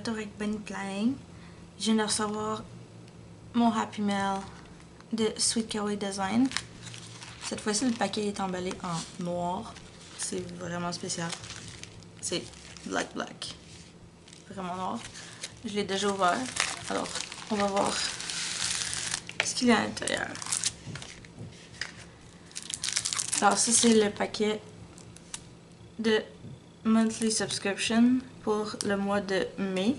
retour avec Bunny Planning. Je viens de recevoir mon Happy Mail de Sweet Kawaii Design. Cette fois-ci, le paquet est emballé en noir. C'est vraiment spécial. C'est black. Vraiment noir. Je l'ai déjà ouvert. Alors, on va voir ce qu'il y a à l'intérieur. Alors, ça, c'est le paquet de Monthly Subscription pour le mois de mai.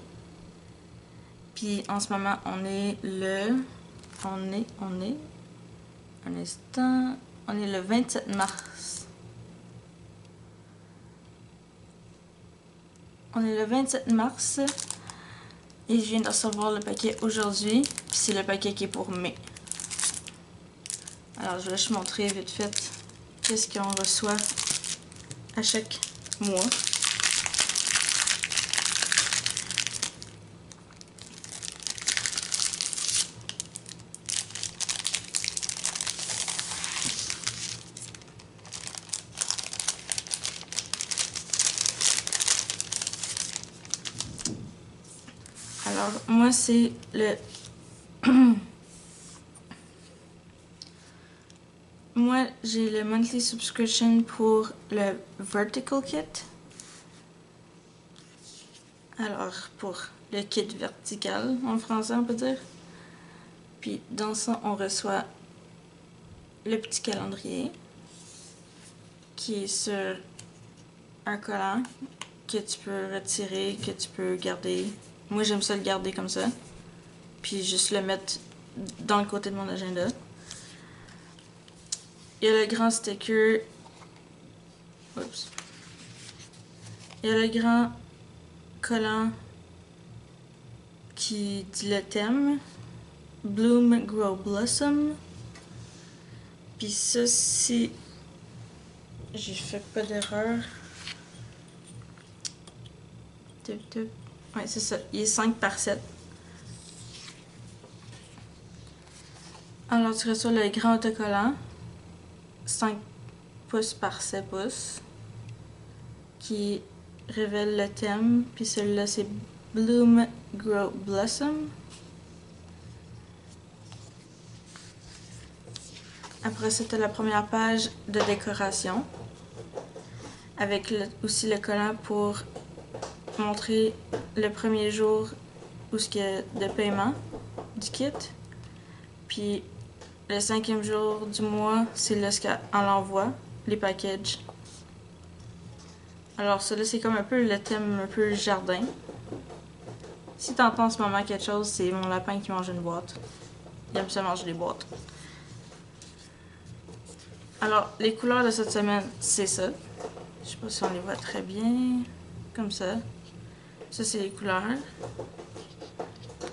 Puis en ce moment, on est le... On est... Un instant... On est le 27 mars. On est le 27 mars. Et je viens de recevoir le paquet aujourd'hui. Puis c'est le paquet qui est pour mai. Alors je vais juste montrer vite fait qu'est-ce qu'on reçoit à chaque mois. Alors, moi, c'est le... Moi, j'ai le Monthly Subscription pour le Vertical Kit. Alors, pour le kit vertical, en français, on peut dire. Puis, dans ça, on reçoit le petit calendrier qui est sur un collant que tu peux retirer, que tu peux garder. Moi, j'aime ça le garder comme ça. Puis juste le mettre dans le côté de mon agenda. Il y a le grand sticker. Oups. Il y a le grand collant qui dit le thème. Bloom, Grow, Blossom. Puis ça, si j'ai fait pas d'erreur. Ouais, c'est ça. Il est 5 par 7. Alors, tu reçois le grand autocollant. 5 pouces par 7 pouces. Qui révèle le thème. Puis celui-là, c'est Bloom, Grow, Blossom. Après, c'était la première page de décoration. Avec aussi le collant pour montrer le premier jour où ce qu'il y a de paiement du kit. Puis le 5e jour du mois, c'est là ce qu'on l'envoie, les packages. Alors ça là, c'est comme un peu le thème un peu jardin. Si t'entends en ce moment quelque chose, c'est mon lapin qui mange une boîte. Il aime ça manger des boîtes. Alors, les couleurs de cette semaine, c'est ça. Je sais pas si on les voit très bien. Comme ça. Ça, c'est les couleurs.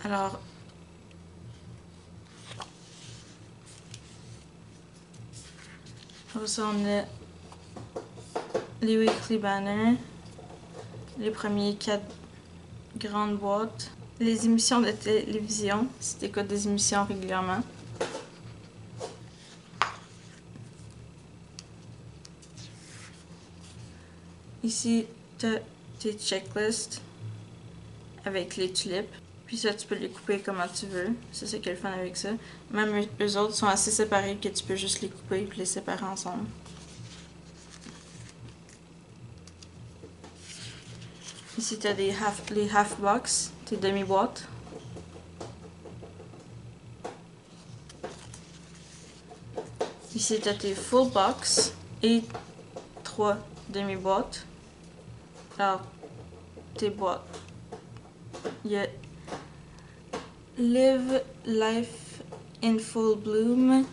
Alors, ça, on a les weekly banners. Les premiers 4 grandes boîtes. Les émissions de télévision, si tu écoutes des émissions régulièrement. Ici, tu as tes checklists avec les tulipes. Puis ça, tu peux les couper comment tu veux. C'est ça qui est le fun avec ça. Même eux autres sont assez séparés que tu peux juste les couper et les séparer ensemble. Ici, tu as les half box, tes demi-boîtes. Ici, tu as tes full box et 3 demi-boîtes. Alors, tes boîtes. Il y a Live Life in Full Bloom.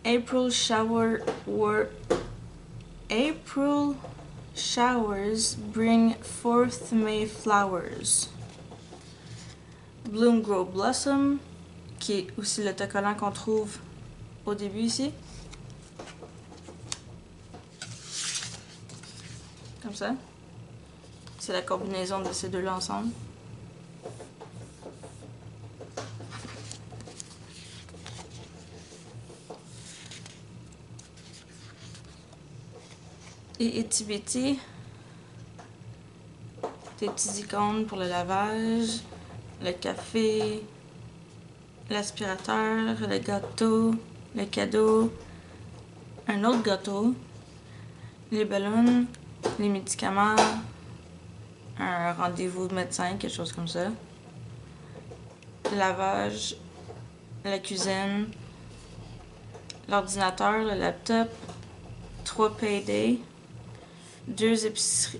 April showers bring forth May flowers. Bloom, Grow, Blossom, qui est aussi l'autocollant qu'on trouve au début ici. Comme ça. C'est la combinaison de ces deux-là ensemble. Et Itsy Bitsy, les petits icônes pour le lavage, le café, l'aspirateur, le gâteau, le cadeau, un autre gâteau, les ballons, les médicaments, un rendez-vous de médecin, quelque chose comme ça, le lavage, la cuisine, l'ordinateur, le laptop, 3 paydays, 2 épiceries,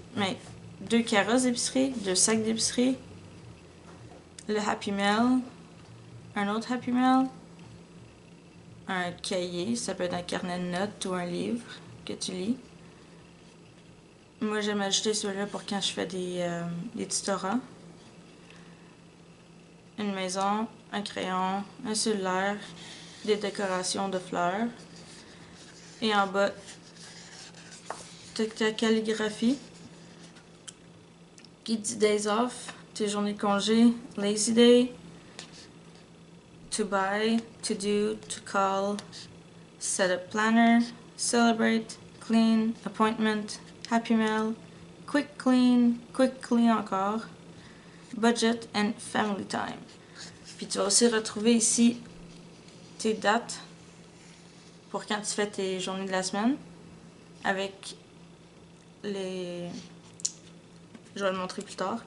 2 carrosses d'épicerie, 2 sacs d'épicerie, le Happy Meal, un autre Happy Meal, un cahier, ça peut être un carnet de notes ou un livre que tu lis. Moi, j'aime ajouter celui-là pour quand je fais des tutorats. Une maison, un crayon, un cellulaire, des décorations de fleurs. Et en bas, ta calligraphie qui dit days off, tes journées de congé, lazy day, to buy, to do, to call, set up planner, celebrate, clean, appointment, happy meal, quick clean encore, budget and family time. Puis tu vas aussi retrouver ici tes dates pour quand tu fais tes journées de la semaine avec les... Je vais le montrer plus tard,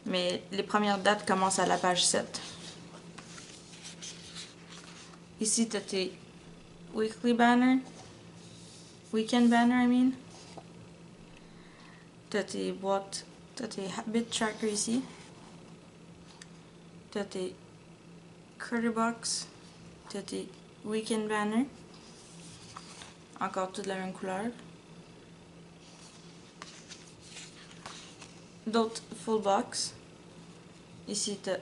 mais les premières dates commencent à la page 7. Ici, tu as tes weekly banner, weekend banner, I mean. Tu as tes boîtes, tu as tes habit tracker ici. Tu as tes critter box, tu as tes weekend banner. Encore toutes la même couleur. D'autres full box. Ici, tu as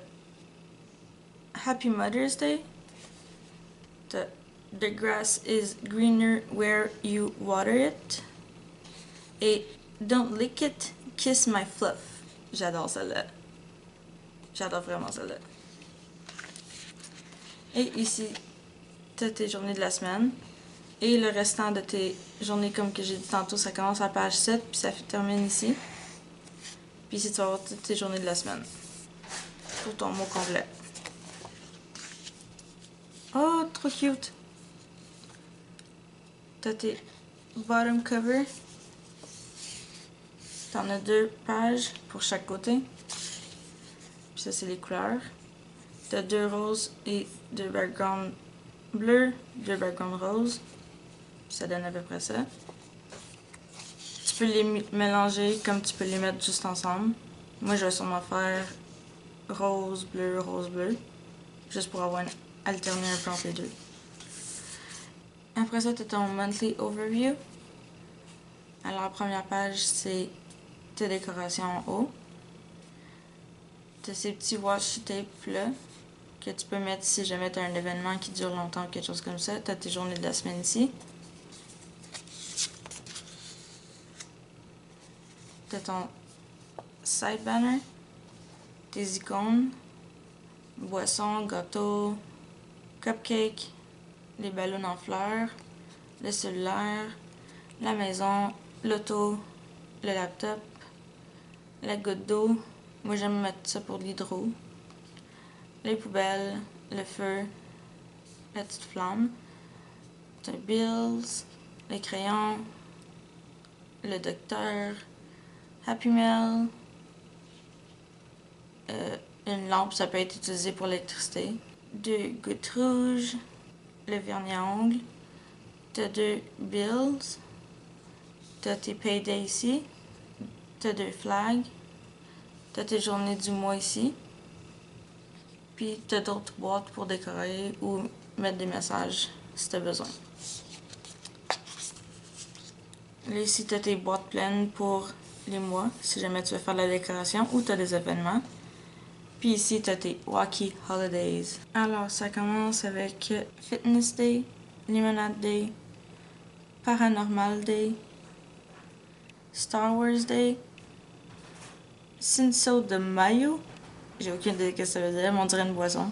Happy Mother's Day. The grass is greener where you water it. Et don't lick it, kiss my fluff. J'adore celle-là. J'adore vraiment celle-là. Et ici, tu as tes journées de la semaine. Et le restant de tes journées, comme que j'ai dit tantôt, ça commence à page 7, puis ça termine ici. Puis ici, tu vas avoir toutes tes journées de la semaine. Pour ton mot complet. Oh, trop cute! T'as tes bottom cover. T'en as 2 pages pour chaque côté. Puis ça, c'est les couleurs. T'as 2 roses et 2 backgrounds bleus, 2 backgrounds roses. Ça donne à peu près ça. Tu peux les mélanger comme tu peux les mettre juste ensemble. Moi, je vais sûrement faire rose, bleu, juste pour avoir alterné un peu entre les deux. Après ça, tu as ton monthly overview. Alors, la première page, c'est tes décorations en haut. Tu as ces petits washi tape là que tu peux mettre si jamais tu as un événement qui dure longtemps ou quelque chose comme ça. Tu as tes journées de la semaine ici. Tu as ton side banner, tes icônes, boissons, gâteaux, cupcakes, les ballons en fleurs, le cellulaire, la maison, l'auto, le laptop, la goutte d'eau. Moi, j'aime mettre ça pour l'hydro. Les poubelles, le feu, la petite flamme. Les bills, les crayons, le docteur, Happy Meal, une lampe, ça peut être utilisé pour l'électricité. 2 gouttes rouges, le vernis à ongles. T'as 2 bills. T'as tes paydays ici. T'as 2 flags. T'as tes journées du mois ici. Puis t'as d'autres boîtes pour décorer ou mettre des messages si t'as besoin. Là, ici, t'as tes boîtes pleines pour les mois, si jamais tu veux faire de la décoration ou t'as des événements. Puis ici, t'as tes Wacky Holidays. Alors, ça commence avec Fitness Day, Lemonade Day, Paranormal Day, Star Wars Day, Cinco de Mayo, j'ai aucune idée de ce que ça veut dire, mais on dirait une boisson.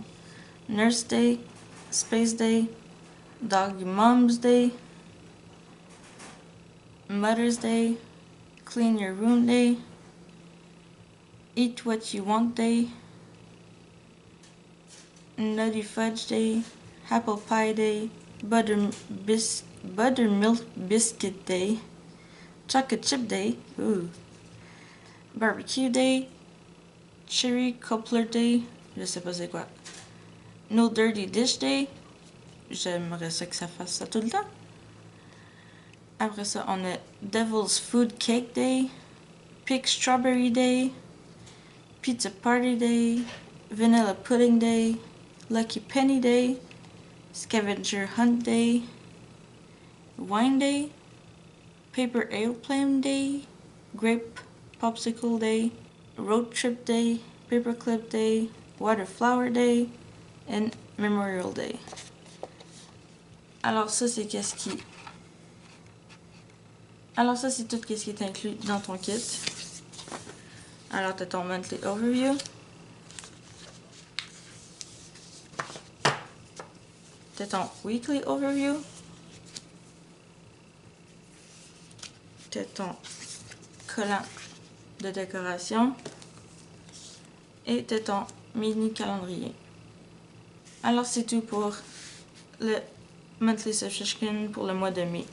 Nurse Day, Space Day, Dog Mom's Day, Mother's Day, Clean Your Room Day, Eat What You Want Day, Nutty Fudge Day, Apple Pie Day, Buttermilk Biscuit Day, Chocolate Chip Day, ooh, Barbecue Day, Cherry Cobbler Day, je sais pas c'est quoi, No Dirty Dish Day, j'aimerais ça que ça fasse ça tout le temps. Après ça, on a Devil's Food Cake Day, Pig Strawberry Day, Pizza Party Day, Vanilla Pudding Day, Lucky Penny Day, Scavenger Hunt Day, Wine Day, Paper Airplane Day, Grape Popsicle Day, Road Trip Day, Paperclip Day, Water Flower Day, and Memorial Day. Alors ça, c'est qu'est-ce qui... Alors ça, c'est tout ce qui est inclus dans ton kit. Alors, tu as ton Monthly Overview. Tu as ton Weekly Overview. Tu as ton collant de décoration. Et tu as ton mini calendrier. Alors, c'est tout pour le Monthly Subscription pour le mois de mai.